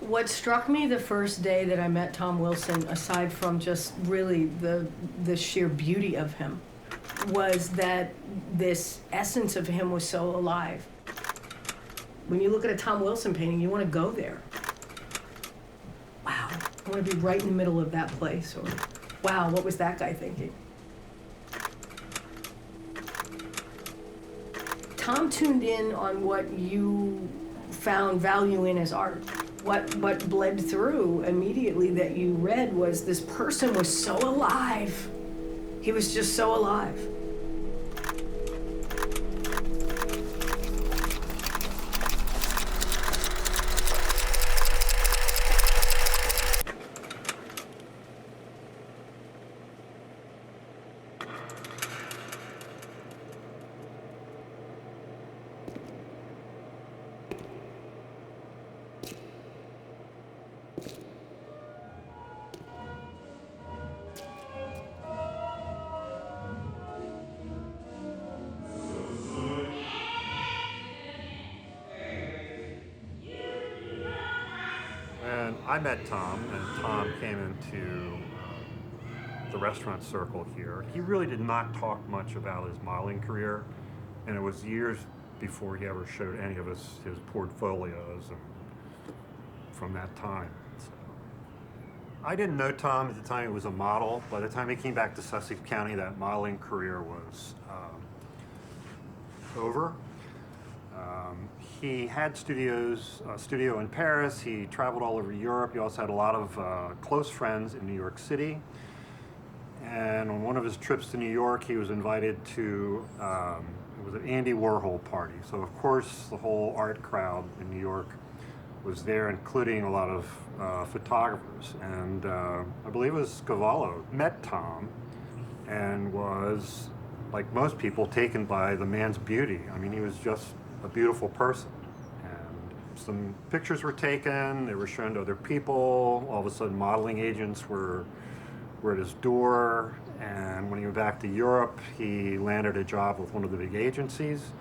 What struck me the first day that I met Tom Wilson, aside from just really the sheer beauty of him, was that this essence of him was so alive. When you look at a Tom Wilson painting, you want to go there. Wow, I want to be right in the middle of that place. Or, wow, what was that guy thinking? Tom tuned in on what you found value in as art. What bled through immediately that you read was this person was so alive. He was just so alive. And I met Tom, and Tom came into the restaurant circle here. He really did not talk much about his modeling career, and it was years before he ever showed any of us his portfolios and from that time. So, I didn't know Tom at the time he was a model. By the time he came back to Sussex County, that modeling career was over. He had studio in Paris. He traveled all over Europe. He also had a lot of close friends in New York City. And on one of his trips to New York, he was invited to, it was an Andy Warhol party. So of course, the whole art crowd in New York was there, including a lot of photographers. And I believe it was Scavallo met Tom and was, like most people, taken by the man's beauty. I mean, he was just a beautiful person. And some pictures were taken, they were shown to other people. All of a sudden, modeling agents were at his door. And when he went back to Europe, he landed a job with one of the big agencies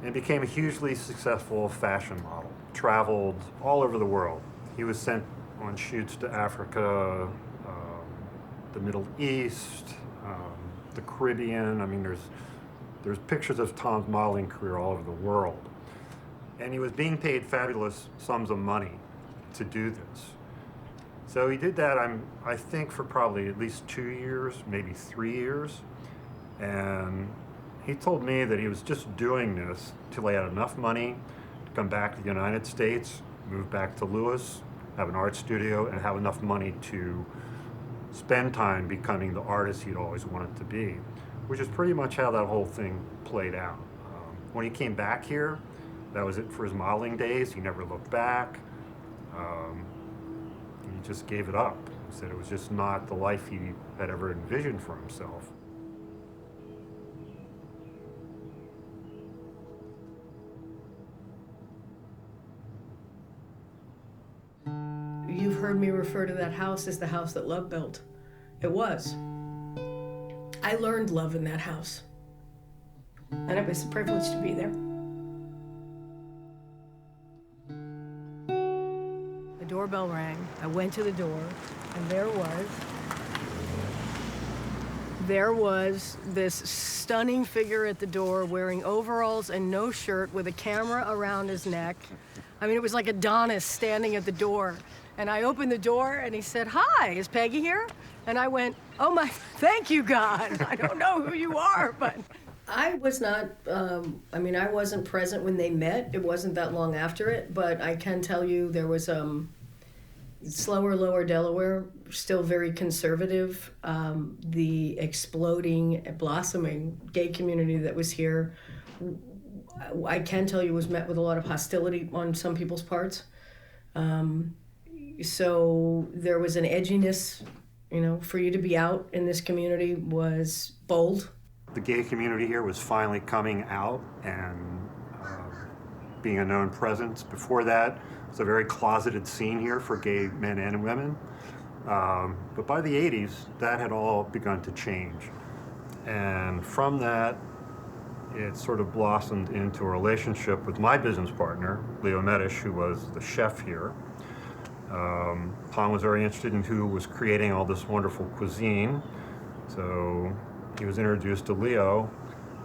and became a hugely successful fashion model. Traveled all over the world. He was sent on shoots to Africa, the Middle East, the Caribbean. I mean, there's pictures of Tom's modeling career all over the world. And he was being paid fabulous sums of money to do this. So he did that, I think, for probably at least 2 years, maybe 3 years. And he told me that he was just doing this till he had enough money to come back to the United States, move back to Lewis, have an art studio, and have enough money to spend time becoming the artist he'd always wanted to be, which is pretty much how that whole thing played out. When he came back here, that was it for his modeling days. He never looked back. He just gave it up. He said it was just not the life he had ever envisioned for himself. You've heard me refer to that house as the house that love built. It was. I learned love in that house. And it was a privilege to be there. The doorbell rang. I went to the door, and there was this stunning figure at the door wearing overalls and no shirt with a camera around his neck. I mean, it was like Adonis standing at the door. And I opened the door, and he said, "Hi, is Peggy here?" And I went, "Oh my, thank you, God. I don't know who you are, but..." I was not, I wasn't present when they met. It wasn't that long after it, but I can tell you there was slower, lower Delaware, still very conservative. The exploding, blossoming gay community that was here, I can tell you was met with a lot of hostility on some people's parts. So there was an edginess, for you to be out in this community was bold. The gay community here was finally coming out and being a known presence. Before that, it's a very closeted scene here for gay men and women. But by the 80s, that had all begun to change. And from that, it sort of blossomed into a relationship with my business partner, Leo Medish, who was the chef here. Tom was very interested in who was creating all this wonderful cuisine, so he was introduced to Leo,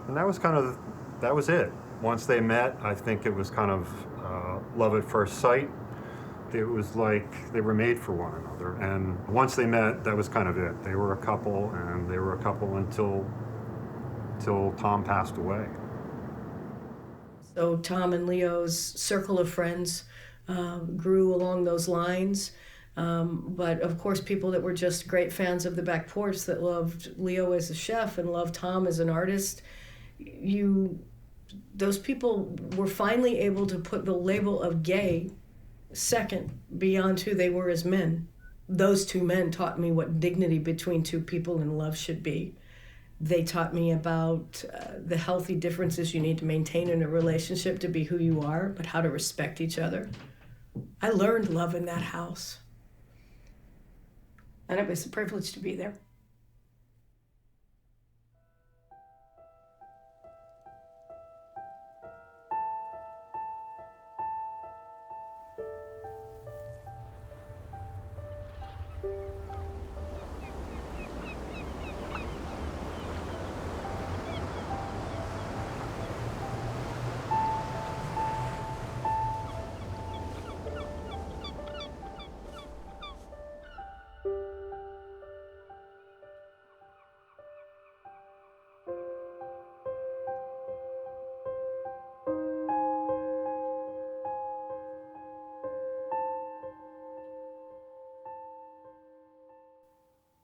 and that was it. Once they met, I think it was kind of love at first sight. It was like they were made for one another, and once they met, that was kind of it. They were a couple, and they were a couple until Tom passed away. So Tom and Leo's circle of friends grew along those lines. But of course, people that were just great fans of the back porch, that loved Leo as a chef and loved Tom as an artist, those people were finally able to put the label of gay second beyond who they were as men. Those two men taught me what dignity between two people in love should be. They taught me about the healthy differences you need to maintain in a relationship to be who you are, but how to respect each other. I learned love in that house. And it was a privilege to be there.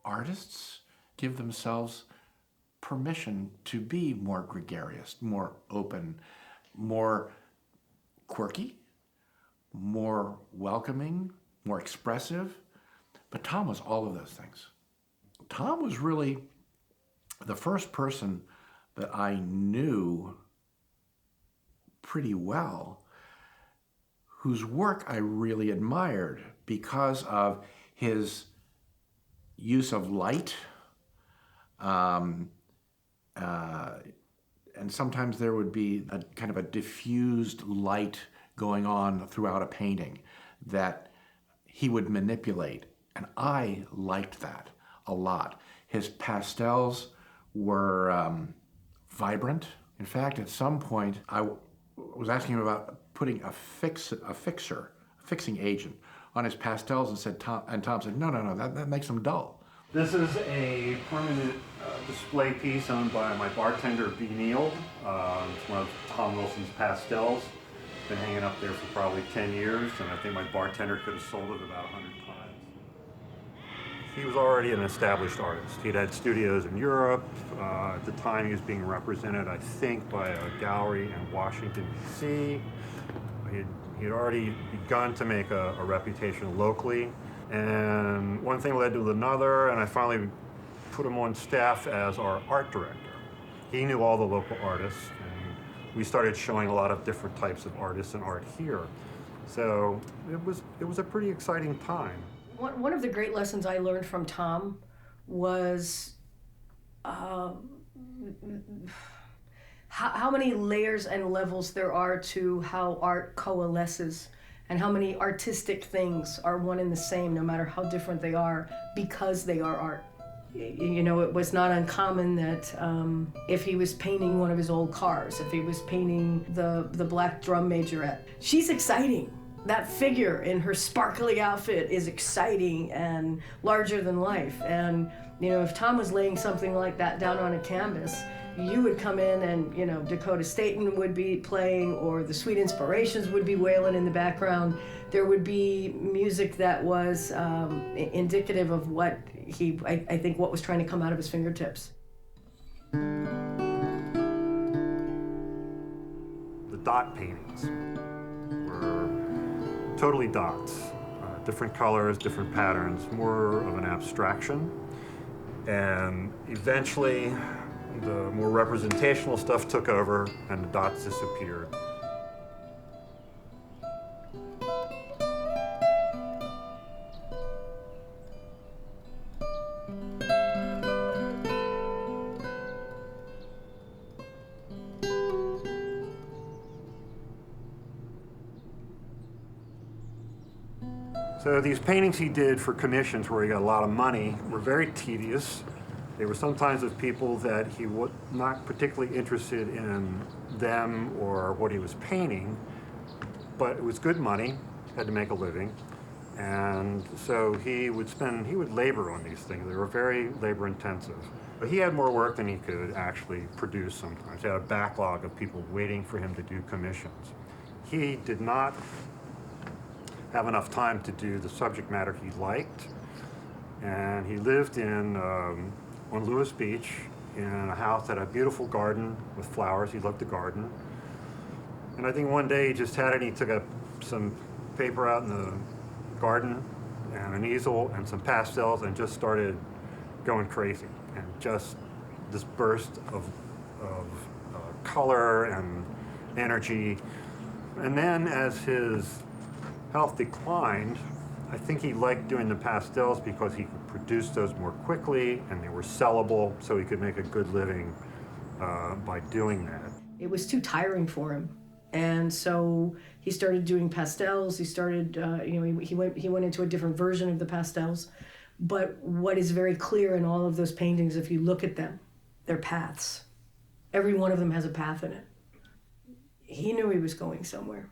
Artists give themselves permission to be more gregarious, more open, more quirky, more welcoming, more expressive. But Tom was all of those things. Tom was really the first person that I knew pretty well whose work I really admired because of his use of light, and sometimes there would be a kind of a diffused light going on throughout a painting that he would manipulate, and I liked that a lot. His pastels were vibrant. In fact, at some point, I was asking him about putting a fixing agent on his pastels, and Tom said, no, that makes them dull. This is a permanent display piece owned by my bartender, B. Neal. It's one of Tom Wilson's pastels. It's been hanging up there for probably 10 years, and I think my bartender could have sold it about 100 times. He was already an established artist. He'd had studios in Europe. At the time, he was being represented, I think, by a gallery in Washington, D.C. He had already begun to make a reputation locally, and one thing led to another, and I finally put him on staff as our art director. He knew all the local artists, and we started showing a lot of different types of artists and art here. So it was a pretty exciting time. One of the great lessons I learned from Tom was how many layers and levels there are to how art coalesces, and how many artistic things are one and the same, no matter how different they are, because they are art. You know, it was not uncommon that if he was painting one of his old cars, if he was painting the black drum majorette, she's exciting. That figure in her sparkly outfit is exciting and larger than life. And, you know, if Tom was laying something like that down on a canvas, you would come in and, you know, Dakota Staten would be playing, or the Sweet Inspirations would be wailing in the background. There would be music that was indicative of what I think what was trying to come out of his fingertips. The dot paintings were totally dots, different colors, different patterns, more of an abstraction. And eventually, the more representational stuff took over and the dots disappeared. So these paintings he did for commissions where he got a lot of money were very tedious. They were sometimes of people that he was not particularly interested in them or what he was painting, but it was good money, had to make a living. And so he would labor on these things. They were very labor intensive. But he had more work than he could actually produce sometimes. He had a backlog of people waiting for him to do commissions. He did not have enough time to do the subject matter he liked. And he lived on Lewis Beach in a house that had a beautiful garden with flowers. He loved the garden. And I think one day he just had it, he took some paper out in the garden and an easel and some pastels and just started going crazy. And just this burst of color and energy. And then as his health declined, I think he liked doing the pastels because he could produce those more quickly and they were sellable, so he could make a good living by doing that. It was too tiring for him. And so he started doing pastels. He started, he went into a different version of the pastels. But what is very clear in all of those paintings, if you look at them, they're paths. Every one of them has a path in it. He knew he was going somewhere.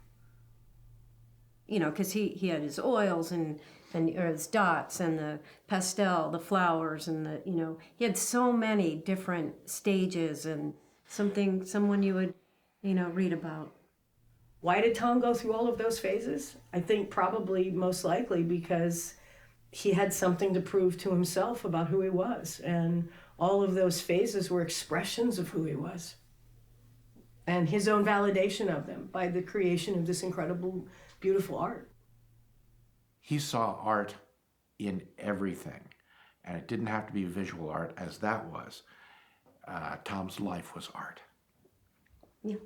You know, because he had his oils and or his dots and the pastel, the flowers, and he had so many different stages and someone you would, read about. Why did Tom go through all of those phases? I think probably most likely because he had something to prove to himself about who he was. And all of those phases were expressions of who he was. And his own validation of them by the creation of this incredible, beautiful art. He saw art in everything. And it didn't have to be visual art as that was. Tom's life was art. Yeah.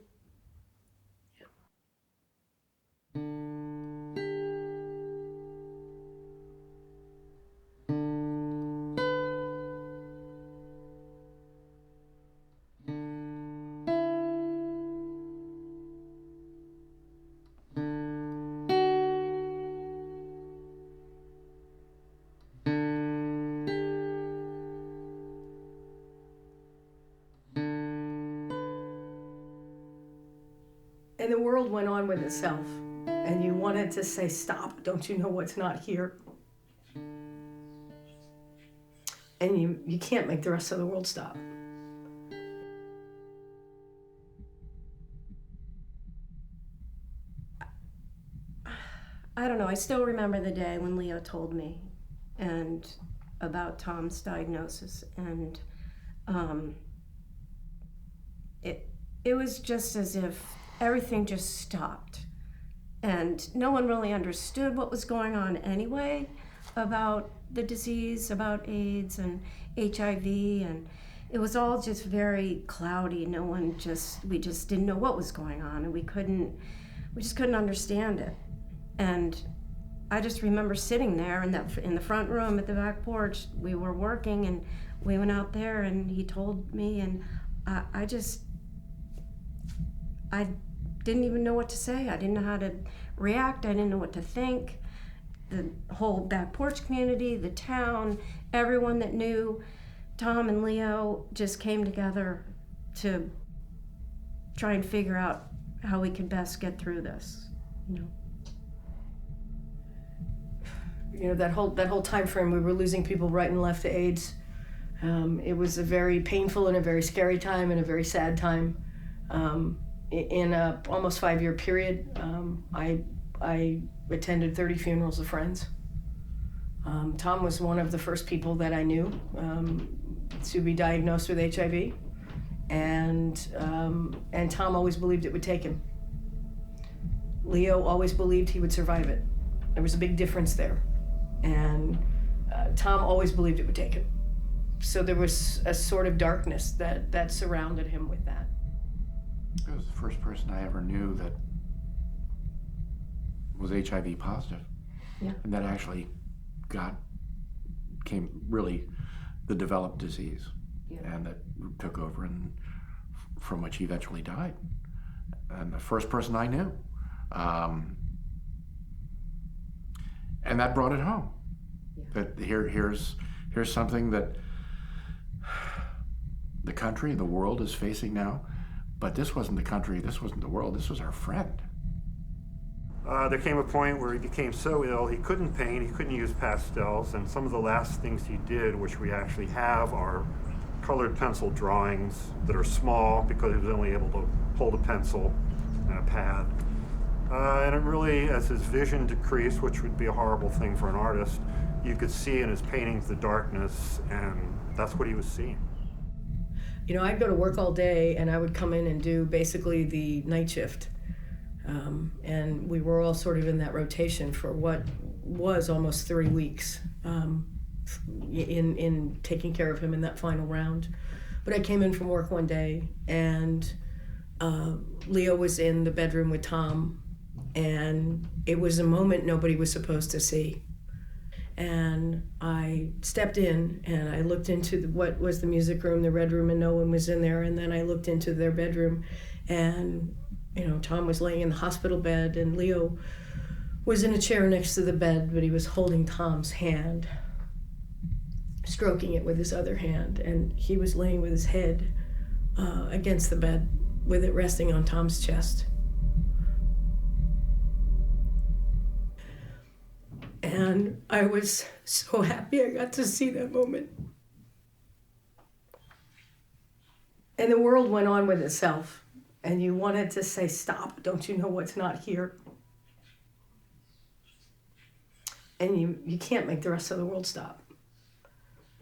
And the world went on with itself. And you wanted to say, stop, don't you know what's not here? And you can't make the rest of the world stop. I don't know, I still remember the day when Leo told me and about Tom's diagnosis, and it was just as if everything just stopped. And no one really understood what was going on anyway about the disease, about AIDS and HIV, and it was all just very cloudy. We just didn't know what was going on, and we just couldn't understand it. And I just remember sitting there in the front room at the back porch. We were working, and we went out there, and he told me, and I didn't even know what to say. I didn't know how to react. I didn't know what to think. The whole back porch community, the town, everyone that knew Tom and Leo just came together to try and figure out how we could best get through this, That whole time frame, we were losing people right and left to AIDS. It was a very painful and a very scary time and a very sad time. In a almost 5-year period, I attended 30 funerals of friends. Tom was one of the first people that I knew to be diagnosed with HIV, and Tom always believed it would take him. Leo always believed he would survive it. There was a big difference there, and Tom always believed it would take him. So there was a sort of darkness that surrounded him with that. It was the first person I ever knew that was HIV positive. Yeah. And that actually came really the developed disease. Yeah. And that took over and from which he eventually died. And the first person I knew. And And that brought it home. That here's something that the country, the world is facing now, but this wasn't the country, this wasn't the world, this was our friend. There came a point where he became so ill he couldn't paint, he couldn't use pastels, and some of the last things he did, which we actually have, are colored pencil drawings that are small because he was only able to hold a pencil and a pad. And it really, as his vision decreased, which would be a horrible thing for an artist, you could see in his paintings the darkness, and that's what he was seeing. You know, I'd go to work all day and I would come in and do basically the night shift. And we were all sort of in that rotation for what was almost 3 weeks in taking care of him in that final round. But I came in from work one day and Leo was in the bedroom with Tom, and it was a moment nobody was supposed to see. And I stepped in and I looked into what was the music room, the red room, and no one was in there. And then I looked into their bedroom, and you know, Tom was laying in the hospital bed and Leo was in a chair next to the bed, but he was holding Tom's hand, stroking it with his other hand, and he was laying with his head against the bed with it resting on Tom's chest. And I was so happy I got to see that moment. And the world went on with itself. And you wanted to say, stop, don't you know what's not here? And you can't make the rest of the world stop.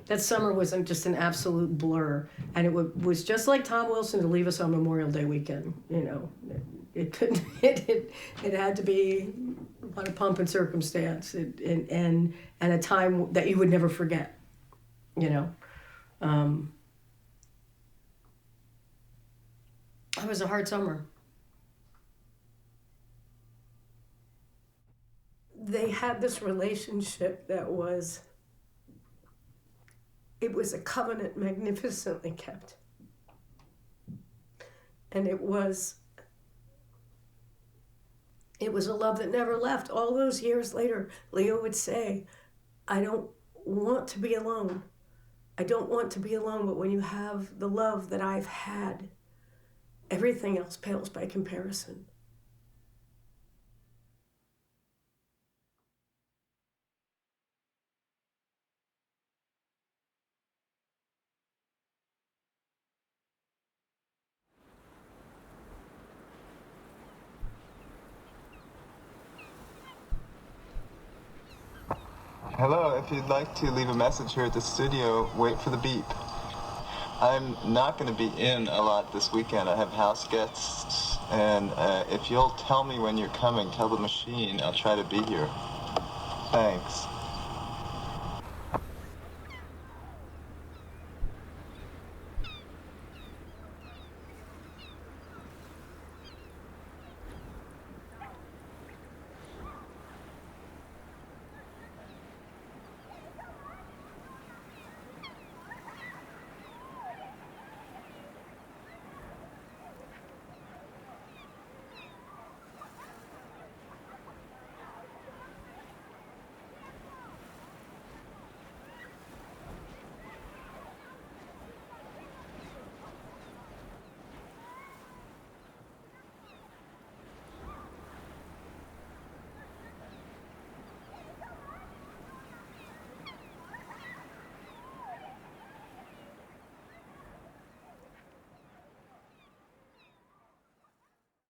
That summer was just an absolute blur. And it was just like Tom Wilson to leave us on Memorial Day weekend. You know, it couldn't, it had to be a lot of pomp and circumstance and a time that you would never forget, you know. It was a hard summer. They had this relationship that was a covenant magnificently kept. And it was a love that never left. All those years later, Leo would say, I don't want to be alone. I don't want to be alone, but when you have the love that I've had, everything else pales by comparison. Hello, if you'd like to leave a message here at the studio, wait for the beep. I'm not going to be in a lot this weekend. I have house guests, and if you'll tell me when you're coming, tell the machine, I'll try to be here. Thanks.